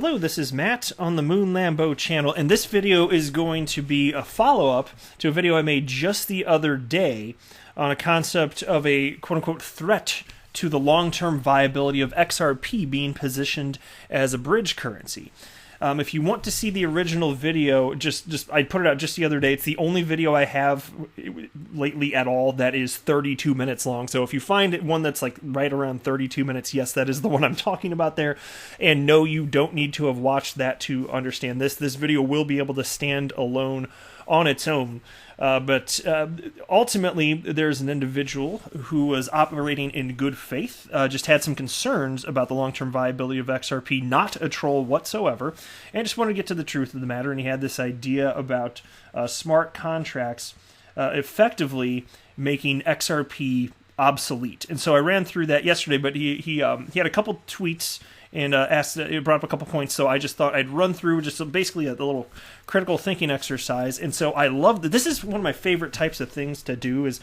Hello, this is Matt on the Moon Lambo channel, and this video is going to be a follow-up to a video I made just the other day on a concept of a quote-unquote threat to the long-term viability of XRP being positioned as a bridge currency. If you want to see the original video, I put it out just the other day. It's the only video I have lately at all that is 32 minutes long. So if you find one that's like right around 32 minutes, yes, that is the one I'm talking about there. And no, you don't need to have watched that to understand this. This video will be able to stand alone on its own. But ultimately, there's an individual who was operating in good faith, just had some concerns about the long-term viability of XRP, not a troll whatsoever, and just wanted to get to the truth of the matter. And he had this idea about smart contracts effectively making XRP obsolete. And so I ran through that yesterday, but he had a couple tweets and it brought up a couple points, so I just thought I'd run through just basically a little critical thinking exercise. And so I love that. This is one of my favorite types of things to do, is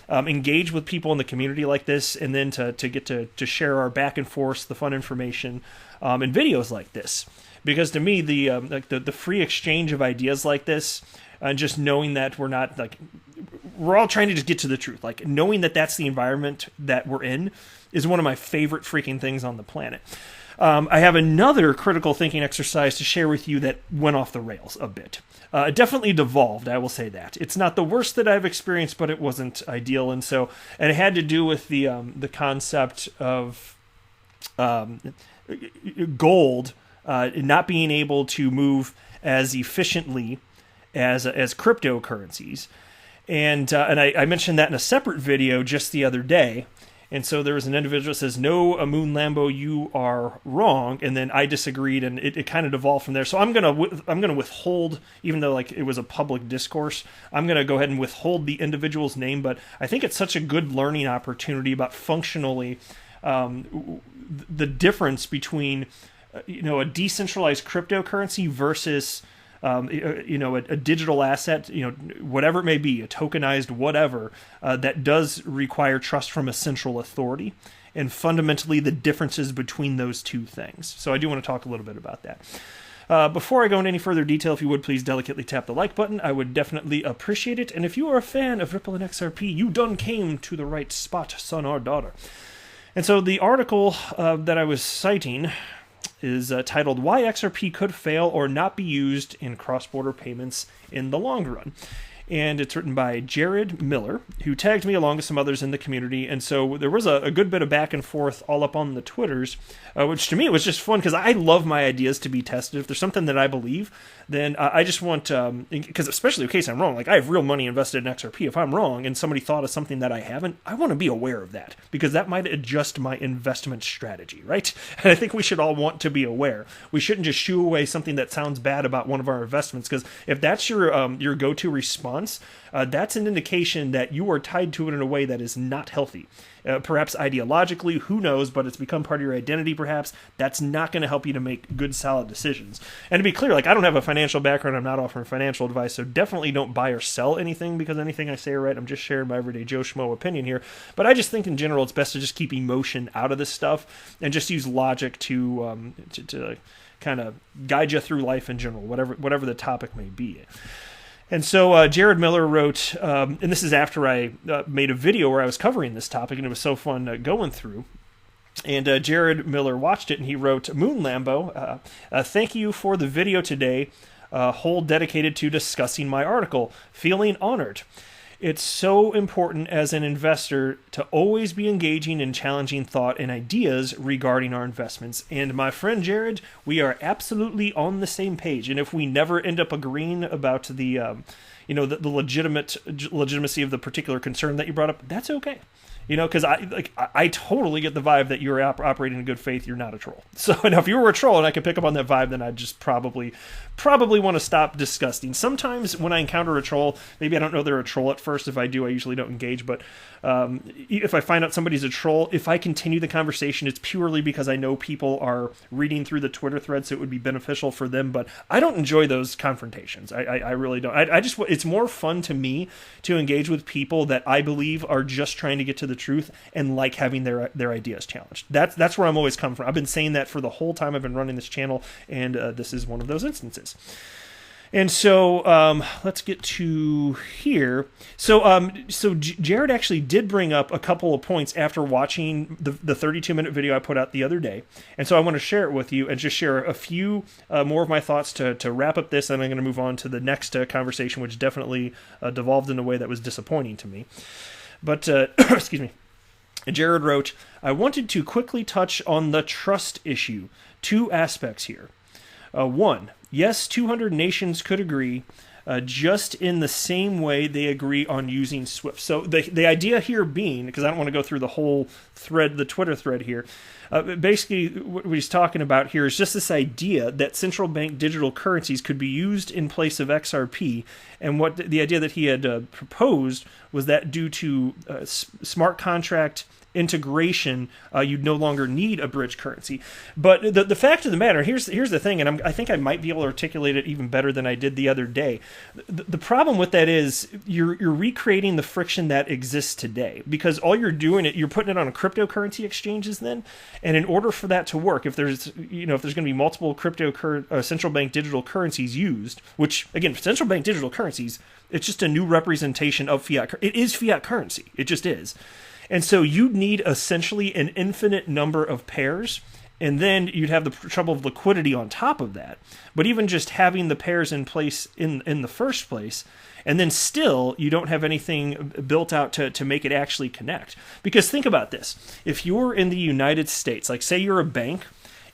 engage with people in the community like this, and then to get to share our back and forth, the fun information in videos like this. Because to me, the free exchange of ideas like this, and just knowing that we're all trying to just get to the truth, like knowing that that's the environment that we're in, is one of my favorite freaking things on the planet. I have another critical thinking exercise to share with you that went off the rails a bit. It definitely devolved, I will say that. It's not the worst that I've experienced, but it wasn't ideal. And it had to do with the concept of gold not being able to move as efficiently as cryptocurrencies. And I mentioned that in a separate video just the other day. And so there was an individual that says, "No, Moon Lambo, you are wrong." And then I disagreed, and it kind of devolved from there. So I'm gonna withhold, even though it was a public discourse, I'm gonna go ahead and withhold the individual's name. But I think it's such a good learning opportunity about functionally the difference between a decentralized cryptocurrency versus a digital asset, whatever it may be, a tokenized whatever, that does require trust from a central authority, and fundamentally the differences between those two things. So I do want to talk a little bit about that. Before I go into any further detail, if you would please delicately tap the like button, I would definitely appreciate it. And if you are a fan of Ripple and XRP, you done came to the right spot, son or daughter. And so the article that I was citing is titled "Why XRP Could Fail or Not Be Used in Cross-Border Payments in the Long Run." And it's written by Jared Miller, who tagged me along with some others in the community. And so there was a good bit of back and forth all up on the Twitters, which to me was just fun, because I love my ideas to be tested. If there's something that I believe, then I just want, because especially in case I'm wrong, like I have real money invested in XRP. If I'm wrong and somebody thought of something that I haven't, I want to be aware of that, because that might adjust my investment strategy, right? And I think we should all want to be aware. We shouldn't just shoo away something that sounds bad about one of our investments, because if that's your go-to response, that's an indication that you are tied to it in a way that is not healthy. Perhaps ideologically, who knows, but it's become part of your identity perhaps. That's not going to help you to make good, solid decisions. And to be clear, I don't have a financial background. I'm not offering financial advice, so definitely don't buy or sell anything because anything I say are right. I'm just sharing my everyday Joe Schmo opinion here. But I just think in general it's best to just keep emotion out of this stuff and just use logic to kind of guide you through life in general, whatever the topic may be. And so Jared Miller wrote, and this is after I made a video where I was covering this topic, and it was so fun going through. And Jared Miller watched it, and he wrote, "Moon Lambo, thank you for the video today, whole dedicated to discussing my article. Feeling honored. It's so important as an investor to always be engaging in challenging thought and ideas regarding our investments. And my friend Jared, we are absolutely on the same page. And if we never end up agreeing about the legitimacy of the particular concern that you brought up, that's okay. Because I totally get the vibe that you're operating in good faith. You're not a troll. So now, if you were a troll and I could pick up on that vibe, then I'd just probably want to stop disgusting. Sometimes when I encounter a troll, maybe I don't know they're a troll at first. If I do, I usually don't engage. But if I find out somebody's a troll, if I continue the conversation, it's purely because I know people are reading through the Twitter thread, so it would be beneficial for them. But I don't enjoy those confrontations. I really don't. It's more fun to me to engage with people that I believe are just trying to get to the the truth and like having their ideas challenged. That's where I'm always coming from. I've been saying that for the whole time I've been running this channel, and this is one of those instances. And so let's get to here. So Jared actually did bring up a couple of points after watching the 32-minute video I put out the other day. And so I want to share it with you and just share a few more of my thoughts to wrap up this. And I'm going to move on to the next conversation, which definitely devolved in a way that was disappointing to me. But, excuse me. Jared wrote, I wanted to quickly touch on the trust issue. Two aspects here. One, yes, 200 nations could agree, just in the same way they agree on using SWIFT. So the idea here being, because I don't want to go through the whole thread, the Twitter thread here, basically what he's talking about here is just this idea that central bank digital currencies could be used in place of XRP. And what the idea that he had proposed was that due to smart contract integration, you'd no longer need a bridge currency. But the fact of the matter, here's the thing, and I think I might be able to articulate it even better than I did the other day. The problem with that is you're recreating the friction that exists today, because all you're doing, you're putting it on a cryptocurrency exchanges then, and in order for that to work, if there's going to be multiple central bank digital currencies used, which again, central bank digital currencies, it's just a new representation of fiat. It is fiat currency. It just is. And so you'd need essentially an infinite number of pairs, and then you'd have the trouble of liquidity on top of that. But even just having the pairs in place in the first place, and then still you don't have anything built out to make it actually connect. Because think about this. If you're in the United States, like say you're a bank,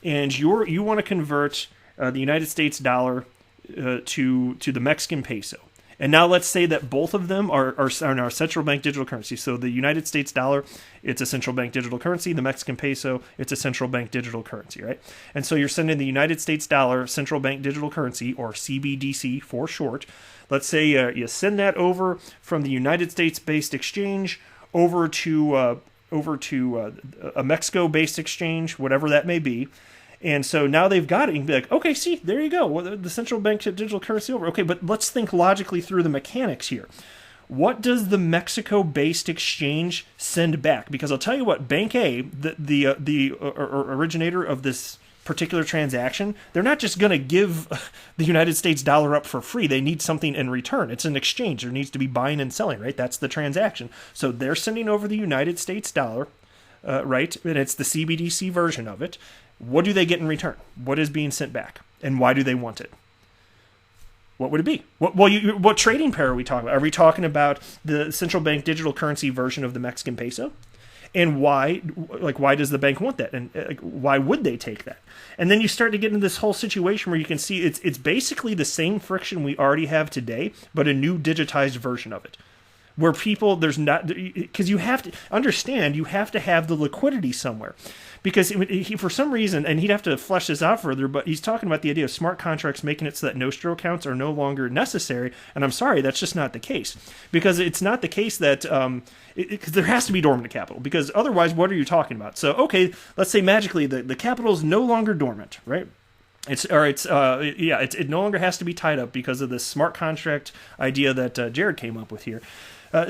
and you want to convert the United States dollar to the Mexican peso. And now let's say that both of them are our central bank digital currency. So the United States dollar, it's a central bank digital currency. The Mexican peso, it's a central bank digital currency, right? And so you're sending the United States dollar central bank digital currency, or CBDC for short. Let's say you send that over from the United States-based exchange over to a Mexico-based exchange, whatever that may be. And so now they've got it. You can be like, okay, see, there you go. Well, the central bank digital currency over. Okay, but let's think logically through the mechanics here. What does the Mexico-based exchange send back? Because I'll tell you what, Bank A, the originator of this particular transaction, they're not just going to give the United States dollar up for free. They need something in return. It's an exchange. There needs to be buying and selling, right? That's the transaction. So they're sending over the United States dollar, right? And it's the CBDC version of it. What do they get in return? What is being sent back? And why do they want it? What would it be? What trading pair are we talking about? Are we talking about the central bank digital currency version of the Mexican peso? And why does the bank want that? And why would they take that? And then you start to get into this whole situation where you can see it's basically the same friction we already have today, but a new digitized version of it. Where people, because you have to understand, you have to have the liquidity somewhere. Because he, for some reason, and he'd have to flesh this out further, but he's talking about the idea of smart contracts making it so that Nostro accounts are no longer necessary. And I'm sorry, that's just not the case. Because it's not the case that, because there has to be dormant capital. Because otherwise, what are you talking about? So, okay, let's say magically the capital is no longer dormant, right? It no longer has to be tied up because of this smart contract idea that Jared came up with here.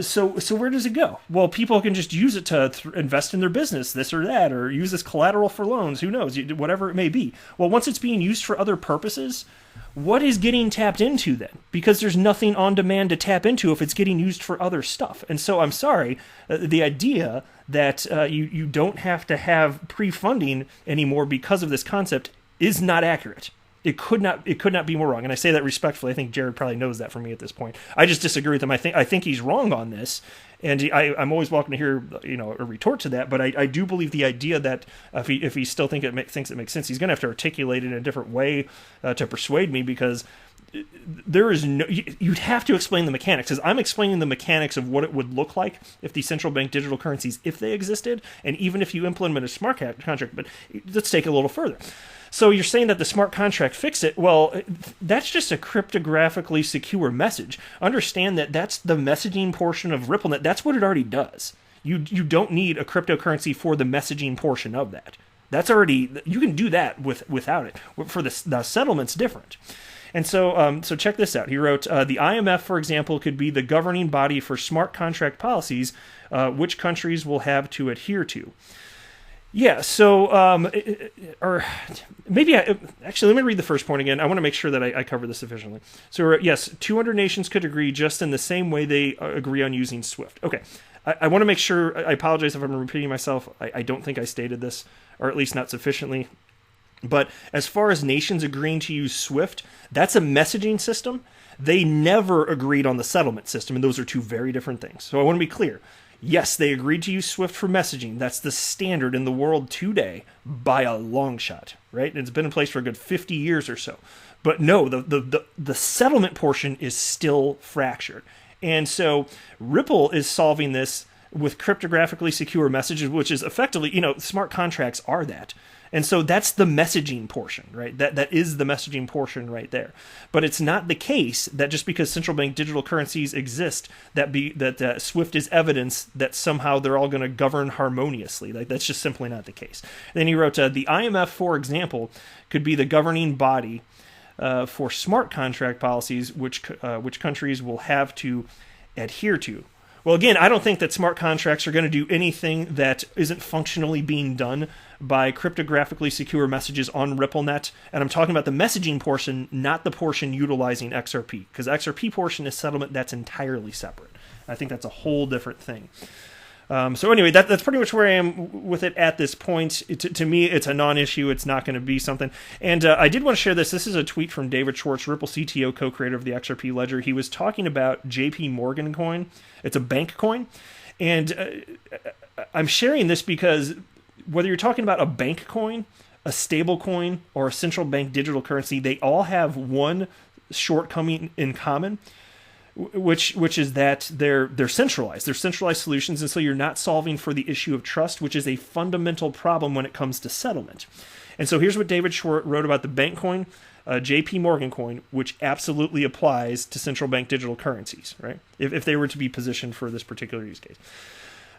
So where does it go? Well, people can just use it to invest in their business, this or that, or use this collateral for loans. Who knows? Whatever it may be. Well, once it's being used for other purposes, what is getting tapped into then? Because there's nothing on demand to tap into if it's getting used for other stuff. And so I'm sorry, the idea that you don't have to have pre-funding anymore because of this concept is not accurate. It could not be more wrong, and I say that respectfully. I think Jared probably knows that from me at this point. I just disagree with him. I think he's wrong on this, and I'm always welcome to hear a retort to that. But I do believe the idea that if he still thinks it makes sense, he's going to have to articulate it in a different way to persuade me, because there is no. You'd have to explain the mechanics, because I'm explaining the mechanics of what it would look like if the central bank digital currencies, if they existed, and even if you implement a smart contract. But let's take it a little further. So you're saying that the smart contract fixed it. Well, that's just a cryptographically secure message. Understand that that's the messaging portion of RippleNet. That's what it already does. You don't need a cryptocurrency for the messaging portion of that. That's already, you can do that without it. For the settlement's different. And so check this out. He wrote, the IMF, for example, could be the governing body for smart contract policies, which countries will have to adhere to. Yeah, so, or maybe, actually, let me read the first point again. I want to make sure that I cover this sufficiently. So, yes, 200 nations could agree just in the same way they agree on using SWIFT. Okay, I want to make sure, I apologize if I'm repeating myself. I don't think I stated this, or at least not sufficiently. But as far as nations agreeing to use SWIFT, that's a messaging system. They never agreed on the settlement system, and those are two very different things. So I want to be clear. Yes, they agreed to use SWIFT for messaging. That's the standard in the world today by a long shot, right? It's been in place for a good 50 years or so. But no, the settlement portion is still fractured. And so Ripple is solving this with cryptographically secure messages, which is effectively, smart contracts are that. And so that's the messaging portion, right? That is the messaging portion right there. But it's not the case that just because central bank digital currencies exist, that SWIFT is evidence that somehow they're all going to govern harmoniously. Like, that's just simply not the case. Then he wrote, the IMF, for example, could be the governing body for smart contract policies, which countries will have to adhere to. Well, again, I don't think that smart contracts are going to do anything that isn't functionally being done by cryptographically secure messages on RippleNet. And I'm talking about the messaging portion, not the portion utilizing XRP, because XRP portion is settlement that's entirely separate. I think that's a whole different thing. So anyway, that's pretty much where I am with it at this point. To me, it's a non-issue. It's not going to be something. And I did want to share this. This is a tweet from David Schwartz, Ripple CTO, co-creator of the XRP Ledger. He was talking about JP Morgan coin. It's a bank coin. And I'm sharing this because whether you're talking about a bank coin, a stable coin, or a central bank digital currency, they all have one shortcoming in common, which is that they're centralized. They're centralized solutions, and so you're not solving for the issue of trust, which is a fundamental problem when it comes to settlement. And so here's what David Schwartz wrote about the bank coin, JP Morgan coin, which absolutely applies to central bank digital currencies, right? If they were to be positioned for this particular use case.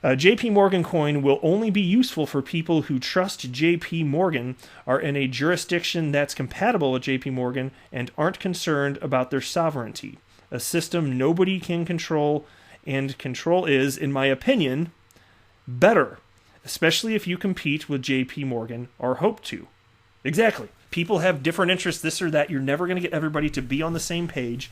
JP Morgan coin will only be useful for people who trust JP Morgan, are in a jurisdiction that's compatible with JP Morgan, and aren't concerned about their sovereignty. A system nobody can control, and control is, in my opinion, better, especially if you compete with JP Morgan or hope to. Exactly. People have different interests, this or that. You're never going to get everybody to be on the same page,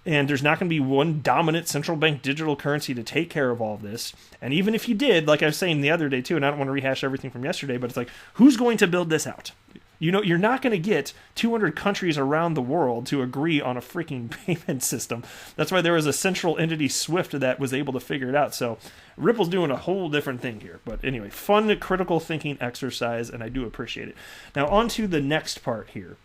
and there's not going to be one dominant central bank digital currency to take care of all of this. And even if you did, like I was saying the other day too, and I don't want to rehash everything from yesterday, but it's like, who's going to build this out? You're not going to get 200 countries around the world to agree on a freaking payment system. That's why there was a central entity, SWIFT, that was able to figure it out. So Ripple's doing a whole different thing here. But anyway, fun critical thinking exercise, and I do appreciate it. Now on to the next part here.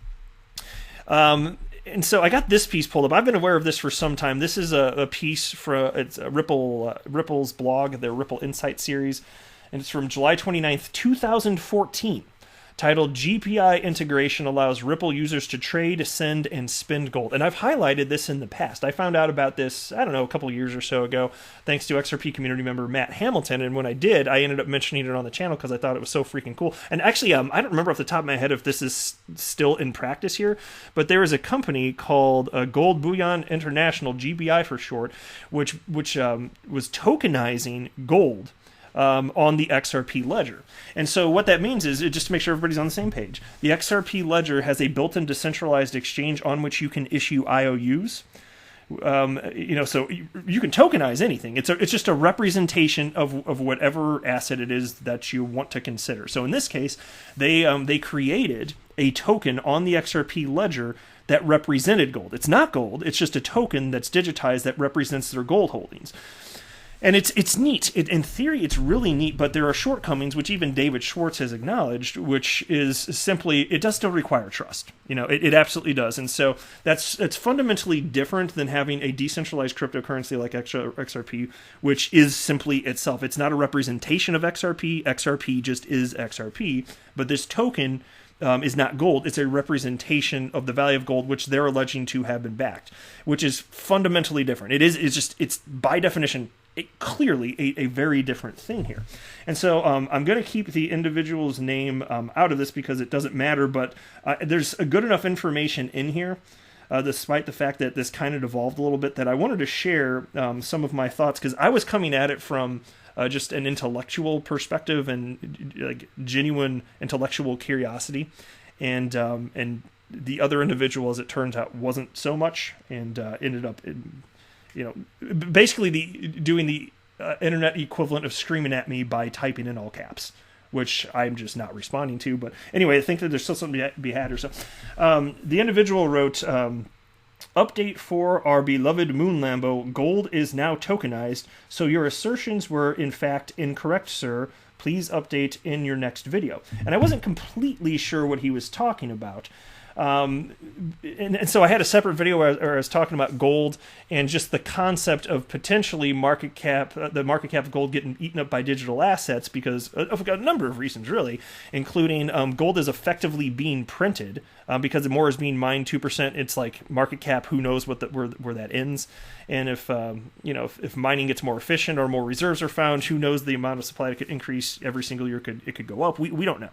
And so I got this piece pulled up. I've been aware of this for some time. This is a piece from Ripple's blog, their Ripple Insight series, and it's from July 29th, 2014. Titled GPI Integration Allows Ripple Users to Trade, Send, and Spend Gold. And I've highlighted this in the past. I found out about this, I don't know, a couple years or so ago, thanks to XRP community member Matt Hamilton. And when I did, I ended up mentioning it on the channel because I thought it was so freaking cool. And actually, I don't remember off the top of my head if this is still in practice here, but there is a company called Gold Bullion International, GBI for short, which was tokenizing gold on the XRP ledger. And so what that means is, just to make sure everybody's on the same page, the XRP ledger has a built-in decentralized exchange on which you can issue IOUs. So you can tokenize anything. It's just a representation of whatever asset it is that you want to consider. So in this case, they created a token on the XRP ledger that represented gold. It's not gold. It's just a token that's digitized that represents their gold holdings. And it's neat. In theory, it's really neat, but there are shortcomings, which even David Schwartz has acknowledged, which is simply, it does still require trust. It absolutely does. And so that's fundamentally different than having a decentralized cryptocurrency like XRP, which is simply itself. It's not a representation of XRP. XRP just is XRP. But this token is not gold. It's a representation of the value of gold, which they're alleging to have been backed, which is fundamentally different. It's by definition clearly a very different thing here. And so I'm going to keep the individual's name out of this because it doesn't matter, but there's a good enough information in here despite the fact that this kind of evolved a little bit, that I wanted to share some of my thoughts, because I was coming at it from just an intellectual perspective and like genuine intellectual curiosity, and the other individual, as it turns out, wasn't so much, and ended up, basically doing the internet equivalent of screaming at me by typing in all caps, which I'm just not responding to. But anyway, I think that there's still something to be had or so. The individual wrote, update for our beloved Moon Lambo, gold is now tokenized, so your assertions were in fact incorrect, sir. Please update in your next video. And I wasn't completely sure what he was talking about. And so I had a separate video where I was talking about gold and just the concept of potentially the market cap of gold getting eaten up by digital assets because of a number of reasons, really, including gold is effectively being printed because more is being mined 2%. It's like market cap, who knows where that ends. And if mining gets more efficient or more reserves are found, who knows the amount of supply that could increase every single year. It could go up. We don't know.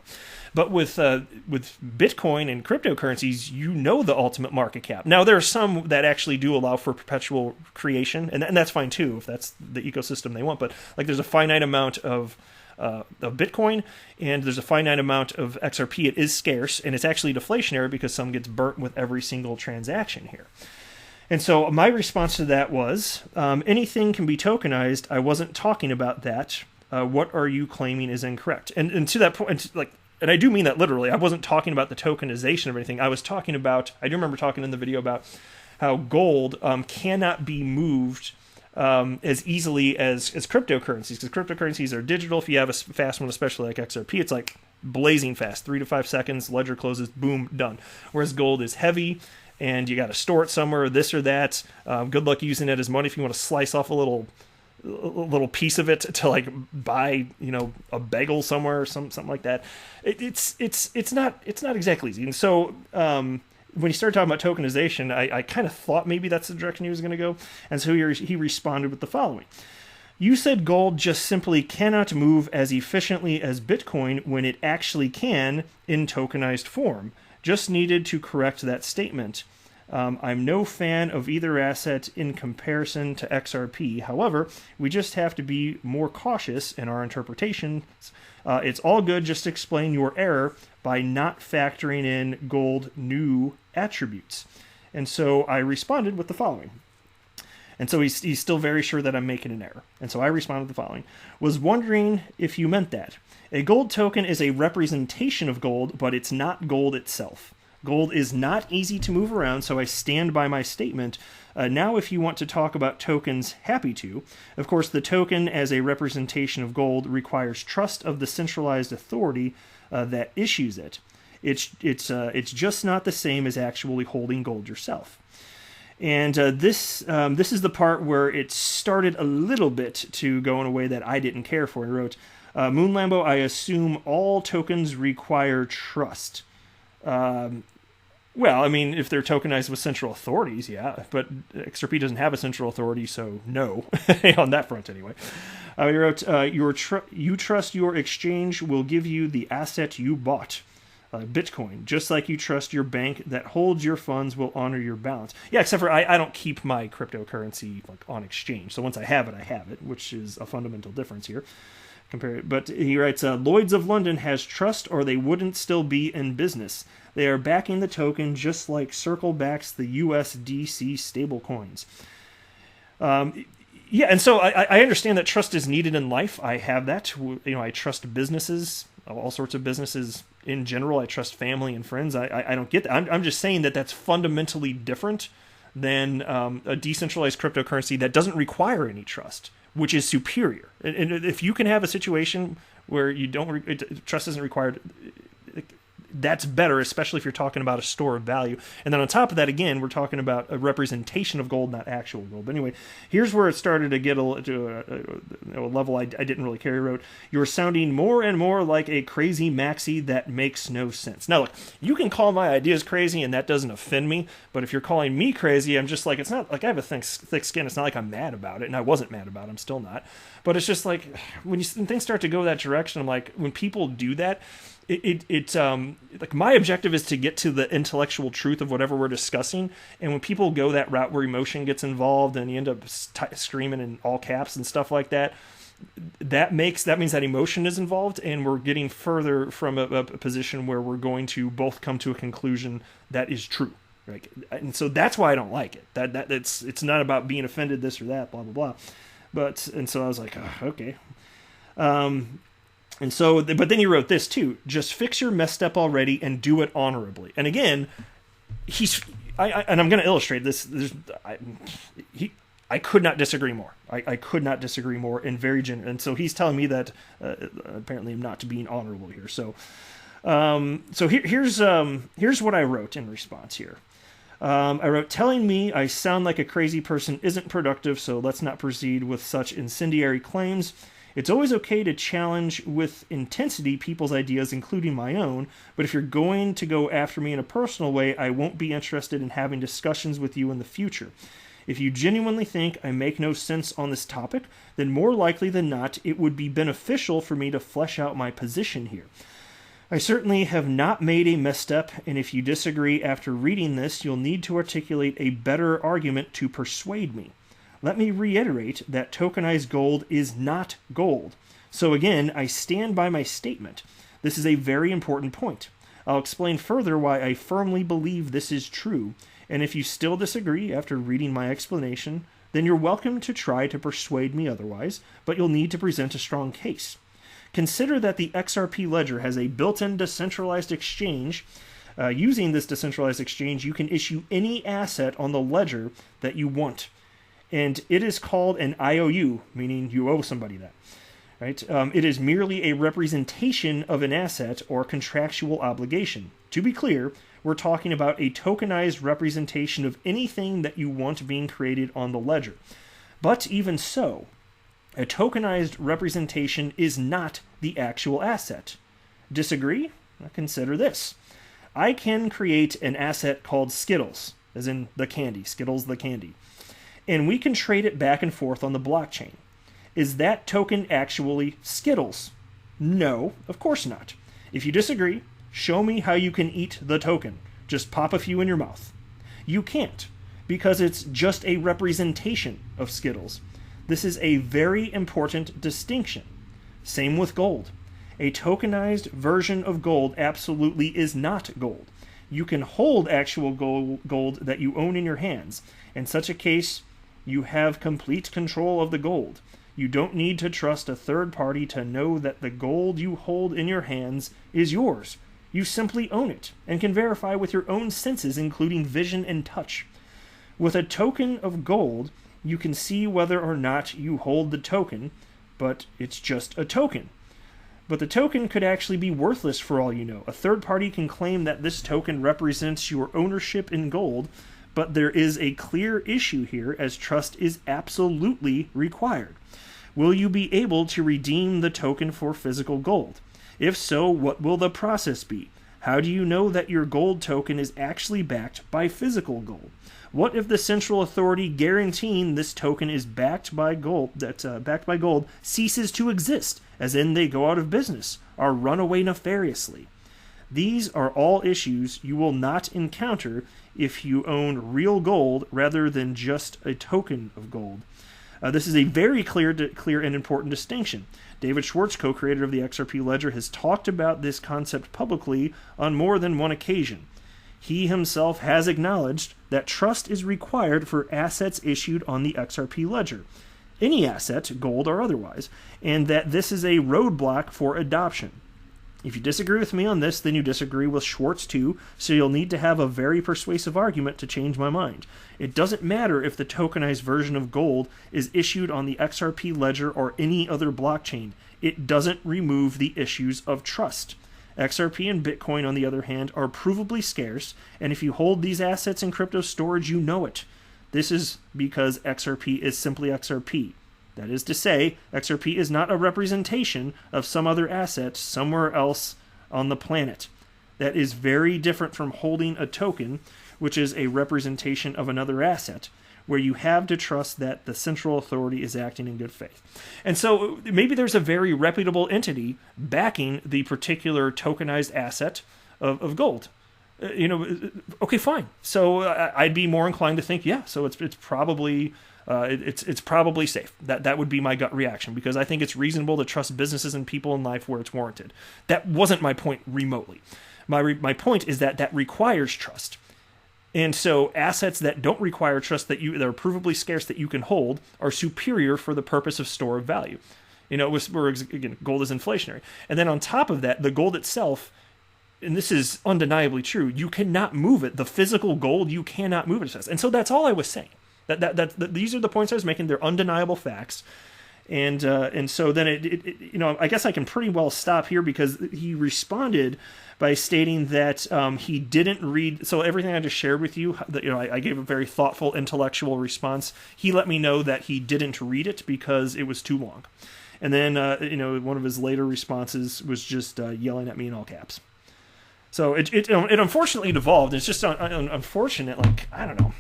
But with Bitcoin and cryptocurrencies, the ultimate market cap. Now, there are some that actually do allow for perpetual creation, and that's fine too if that's the ecosystem they want. But like, there's a finite amount of Bitcoin, and there's a finite amount of XRP. It is scarce, and it's actually deflationary because some gets burnt with every single transaction here. And so my response to that was, anything can be tokenized. I wasn't talking about that. What are you claiming is incorrect? And to that point, and I do mean that literally. I wasn't talking about the tokenization of anything. I was talking about, I do remember talking in the video about how gold cannot be moved as easily as cryptocurrencies, because cryptocurrencies are digital. If you have a fast one, especially like XRP, it's like blazing fast, 3 to 5 seconds, ledger closes, boom, done. Whereas gold is heavy, and you got to store it somewhere, this or that. Good luck using it as money if you want to slice off a little piece of it to like buy a bagel somewhere or something like that. It's not exactly easy. And so when he started talking about tokenization, I kind of thought maybe that's the direction he was going to go. And so he responded with the following: you said gold just simply cannot move as efficiently as Bitcoin when it actually can in tokenized form. Just needed to correct that statement. I'm no fan of either asset in comparison to XRP. However, we just have to be more cautious in our interpretations. It's all good, just explain your error by not factoring in gold new attributes. And so I responded with the following. And so he's still very sure that I'm making an error. And so I responded with the following. Was wondering if you meant that. A gold token is a representation of gold, but it's not gold itself. Gold is not easy to move around, so I stand by my statement. Now, if you want to talk about tokens, happy to. Of course, the token as a representation of gold requires trust of the centralized authority that issues it. It's just not the same as actually holding gold yourself. And this is the part where it started a little bit to go in a way that I didn't care for. He wrote, Moon Lambo, I assume all tokens require trust. Well, I mean, if they're tokenized with central authorities, yeah, but XRP doesn't have a central authority, so no, on that front anyway. He wrote, you trust your exchange will give you the asset you bought, Bitcoin, just like you trust your bank that holds your funds will honor your balance. Yeah, except for I don't keep my cryptocurrency on exchange, so once I have it, which is a fundamental difference here. But he writes, Lloyd's of London has trust or they wouldn't still be in business. They are backing the token just like Circle backs the USDC stablecoins. Yeah, and so I understand that trust is needed in life. I have that. I trust businesses, all sorts of businesses in general. I trust family and friends. I don't get that. I'm just saying that that's fundamentally different than a decentralized cryptocurrency that doesn't require any trust, which is superior. And if you can have a situation where you trust isn't required, that's better, especially if you're talking about a store of value. And then on top of that, again, we're talking about a representation of gold, not actual gold. But anyway, here's where it started to get to a level I didn't really care. He wrote, you're sounding more and more like a crazy maxi that makes no sense. Now, look, you can call my ideas crazy, and that doesn't offend me. But if you're calling me crazy, I'm just like, it's not like I have a thick skin. It's not like I'm mad about it, and I wasn't mad about it. I'm still not. But it's just like when things start to go that direction, I'm like, when people do that, like my objective is to get to the intellectual truth of whatever we're discussing. And when people go that route where emotion gets involved and you end up screaming in all caps and stuff like that, that means that emotion is involved, and we're getting further from a position where we're going to both come to a conclusion that is true. Right? And so that's why I don't like it. That it's not about being offended, this or that, blah blah blah. And so I was like, oh, okay. And so, but then he wrote this too: just fix your misstep already and do it honorably. And again, and I'm going to illustrate this. I could not disagree more. I could not disagree more, and very genuine. And so he's telling me that apparently I'm not being honorable here. So, here's what I wrote in response here. I wrote, telling me I sound like a crazy person isn't productive, so let's not proceed with such incendiary claims. It's always okay to challenge with intensity people's ideas, including my own, but if you're going to go after me in a personal way, I won't be interested in having discussions with you in the future. If you genuinely think I make no sense on this topic, then more likely than not, it would be beneficial for me to flesh out my position here. I certainly have not made a misstep, and if you disagree after reading this, you'll need to articulate a better argument to persuade me. Let me reiterate that tokenized gold is not gold. So again, I stand by my statement. This is a very important point. I'll explain further why I firmly believe this is true, and if you still disagree after reading my explanation, then you're welcome to try to persuade me otherwise, but you'll need to present a strong case. Consider that the XRP ledger has a built-in decentralized exchange. Using this decentralized exchange, you can issue any asset on the ledger that you want. And it is called an IOU, meaning you owe somebody that. Right? It is merely a representation of an asset or contractual obligation. To be clear, we're talking about a tokenized representation of anything that you want being created on the ledger. But even so, a tokenized representation is not the actual asset. Disagree? Consider this. I can create an asset called Skittles, as in the candy, Skittles the candy, and we can trade it back and forth on the blockchain. Is that token actually Skittles? No, of course not. If you disagree, show me how you can eat the token. Just pop a few in your mouth. You can't, because it's just a representation of Skittles. This is a very important distinction. Same with gold. A tokenized version of gold absolutely is not gold. You can hold actual gold that you own in your hands. In such a case, you have complete control of the gold. You don't need to trust a third party to know that the gold you hold in your hands is yours. You simply own it and can verify with your own senses, including vision and touch. With a token of gold, you can see whether or not you hold the token, but it's just a token. But the token could actually be worthless for all you know. A third party can claim that this token represents your ownership in gold, but there is a clear issue here, as trust is absolutely required. Will you be able to redeem the token for physical gold? If so, what will the process be? How do you know that your gold token is actually backed by physical gold? What if the central authority guaranteeing this token is backed by gold ceases to exist, as in they go out of business or run away nefariously? These are all issues you will not encounter if you own real gold rather than just a token of gold. This is a very clear and important distinction. David Schwartz, co-creator of the XRP Ledger, has talked about this concept publicly on more than one occasion. He himself has acknowledged that trust is required for assets issued on the XRP Ledger, any asset, gold or otherwise, and that this is a roadblock for adoption. If you disagree with me on this, then you disagree with Schwartz too, so you'll need to have a very persuasive argument to change my mind. It doesn't matter if the tokenized version of gold is issued on the XRP Ledger or any other blockchain. It doesn't remove the issues of trust. XRP and Bitcoin, on the other hand, are provably scarce, and if you hold these assets in crypto storage, you know it. This is because XRP is simply XRP. That is to say, XRP is not a representation of some other asset somewhere else on the planet. That is very different from holding a token, which is a representation of another asset, where you have to trust that the central authority is acting in good faith. And so maybe there's a very reputable entity backing the particular tokenized asset of gold. Okay, fine. So I'd be more inclined to think, yeah, so it's probably it's probably safe. That would be my gut reaction, because I think it's reasonable to trust businesses and people in life where it's warranted. That wasn't my point remotely. My point is that requires trust. And so assets that don't require trust, that are provably scarce, that you can hold, are superior for the purpose of store of value. Again, gold is inflationary. And then on top of that, the gold itself, and this is undeniably true, you cannot move it. The physical gold, you cannot move it. And so that's all I was saying. These are the points I was making. They're undeniable facts. And so then I guess I can pretty well stop here, because he responded by stating that he didn't read. So everything I just shared with you, I gave a very thoughtful, intellectual response. He let me know that he didn't read it because it was too long. And then one of his later responses was just yelling at me in all caps. So it unfortunately devolved. It's just unfortunate. Like, I don't know.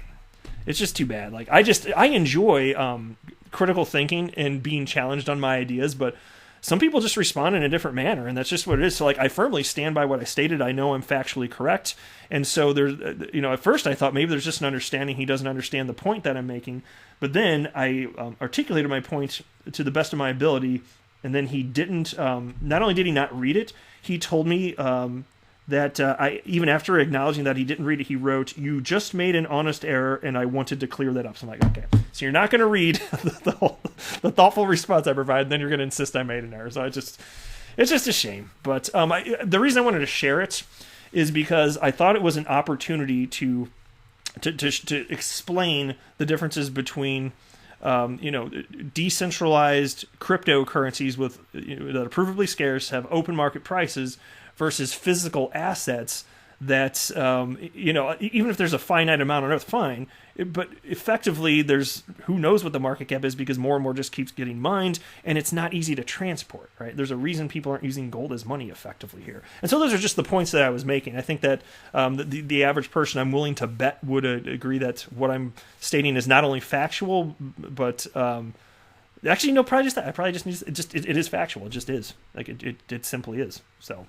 It's just too bad. Like, I enjoy critical thinking and being challenged on my ideas, but some people just respond in a different manner, and that's just what it is. So, like, I firmly stand by what I stated. I know I'm factually correct, and so there's, at first I thought maybe there's just an understanding he doesn't understand the point that I'm making, but then I articulated my point to the best of my ability, and then he didn't. Not only did he not read it, he told me that even after acknowledging that he didn't read it, he wrote, "You just made an honest error, and I wanted to clear that up." So I'm like, okay, so you're not going to read the thoughtful response I provided, then you're going to insist I made an error. So it's just a shame. But the reason I wanted to share it is because I thought it was an opportunity to explain the differences between decentralized cryptocurrencies that are provably scarce, have open market prices, versus physical assets that, even if there's a finite amount on Earth, fine. But effectively, there's who knows what the market cap is, because more and more just keeps getting mined, and it's not easy to transport, right? There's a reason people aren't using gold as money effectively here. And so those are just the points that I was making. I think that the average person, I'm willing to bet, would agree that what I'm stating is not only factual, but... actually, no, probably just that. I probably just need it is factual. It just is. Like, it simply is. So...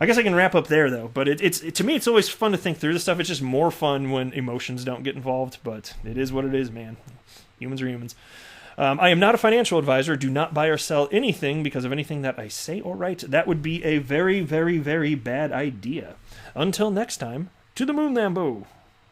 I guess I can wrap up there, though. But it's to me, it's always fun to think through this stuff. It's just more fun when emotions don't get involved. But it is what it is, man. Humans are humans. I am not a financial advisor. Do not buy or sell anything because of anything that I say or write. That would be a very, very, very bad idea. Until next time, to the moon, Lambo.